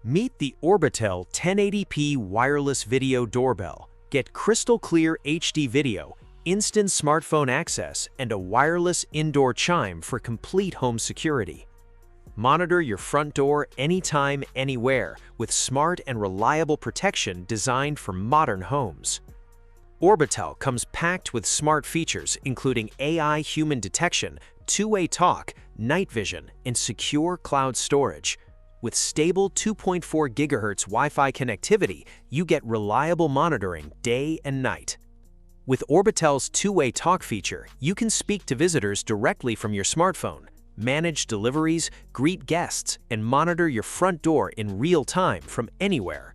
Meet the Orbitell 1080p wireless video doorbell. Get crystal clear HD video, instant smartphone access, and a wireless indoor chime for complete home security. Monitor your front door anytime, anywhere with smart and reliable protection designed for modern homes. Orbitell comes packed with smart features including AI human detection, two-way talk, night vision, and secure cloud storage. With stable 2.4 GHz Wi-Fi connectivity, you get reliable monitoring day and night. With Orbitell's two-way talk feature, you can speak to visitors directly from your smartphone, manage deliveries, greet guests, and monitor your front door in real time from anywhere.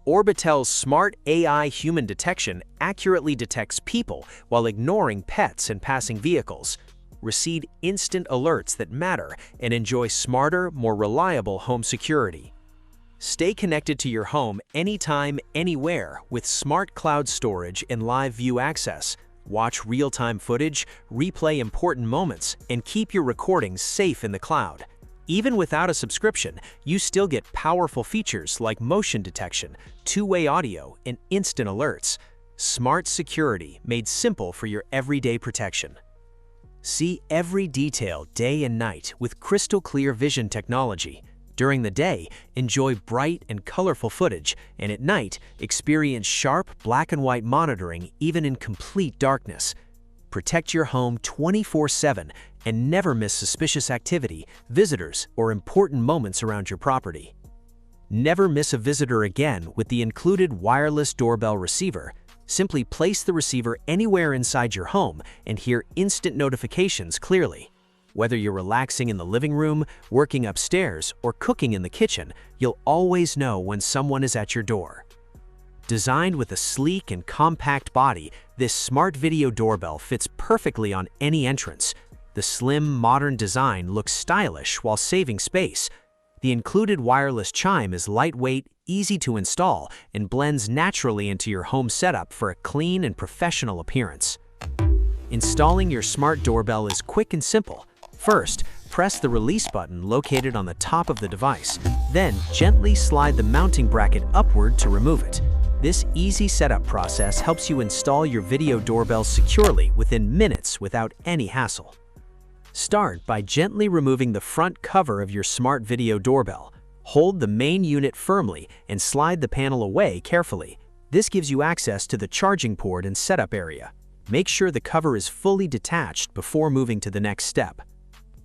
Orbitell's smart AI human detection accurately detects people while ignoring pets and passing vehicles. Receive instant alerts that matter and enjoy smarter, more reliable home security. Stay connected to your home anytime, anywhere with smart cloud storage and live view access. Watch real-time footage, replay important moments, and keep your recordings safe in the cloud. Even without a subscription, you still get powerful features like motion detection, two-way audio, and instant alerts. Smart security made simple for your everyday protection. See every detail day and night with crystal clear vision technology. During the day, enjoy bright and colorful footage, and at night, experience sharp black and white monitoring even in complete darkness. Protect your home 24/7 and never miss suspicious activity, visitors, or important moments around your property. Never miss a visitor again with the included wireless doorbell receiver. Simply place the receiver anywhere inside your home and hear instant notifications clearly. Whether you're relaxing in the living room, working upstairs, or cooking in the kitchen, you'll always know when someone is at your door. Designed with a sleek and compact body, this smart video doorbell fits perfectly on any entrance. The slim, modern design looks stylish while saving space. The included wireless chime is lightweight, easy to install, and blends naturally into your home setup for a clean and professional appearance. Installing your smart doorbell is quick and simple. First, press the release button located on the top of the device. Then, gently slide the mounting bracket upward to remove it. This easy setup process helps you install your video doorbell securely within minutes without any hassle. Start by gently removing the front cover of your smart video doorbell. Hold the main unit firmly and slide the panel away carefully. This gives you access to the charging port and setup area. Make sure the cover is fully detached before moving to the next step.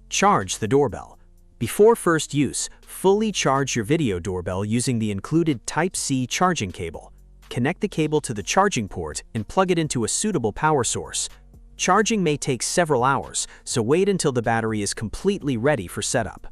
Charge the doorbell. Before first use, fully charge your video doorbell using the included Type-C charging cable. Connect the cable to the charging port and plug it into a suitable power source. Charging may take several hours, so wait until the battery is completely ready for setup.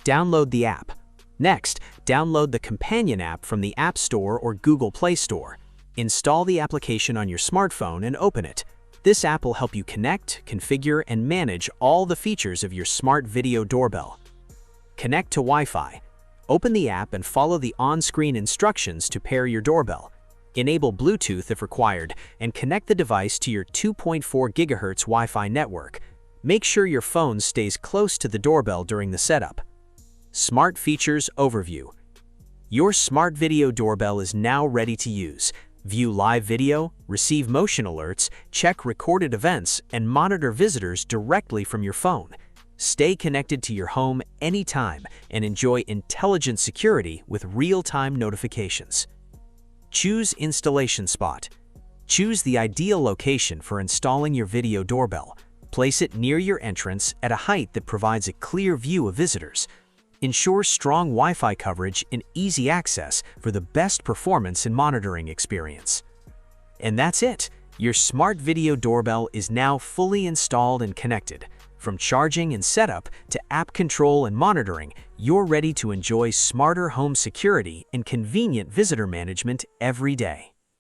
Download the app. Next, download the companion app from the App Store or Google Play Store. Install the application on your smartphone and open it. This app will help you connect, configure, and manage all the features of your smart video doorbell. Connect to Wi-Fi. Open the app and follow the on-screen instructions to pair your doorbell. Enable Bluetooth if required, and connect the device to your 2.4 GHz Wi-Fi network. Make sure your phone stays close to the doorbell during the setup. Smart Features Overview. Your smart video doorbell is now ready to use. View live video, receive motion alerts, check recorded events, and monitor visitors directly from your phone. Stay connected to your home anytime and enjoy intelligent security with real-time notifications. Choose installation spot. Choose the ideal location for installing your video doorbell. Place it near your entrance at a height that provides a clear view of visitors. Ensure strong Wi-Fi coverage and easy access for the best performance and monitoring experience. And that's it! Your smart video doorbell is now fully installed and connected. From charging and setup to app control and monitoring, you're ready to enjoy smarter home security and convenient visitor management every day.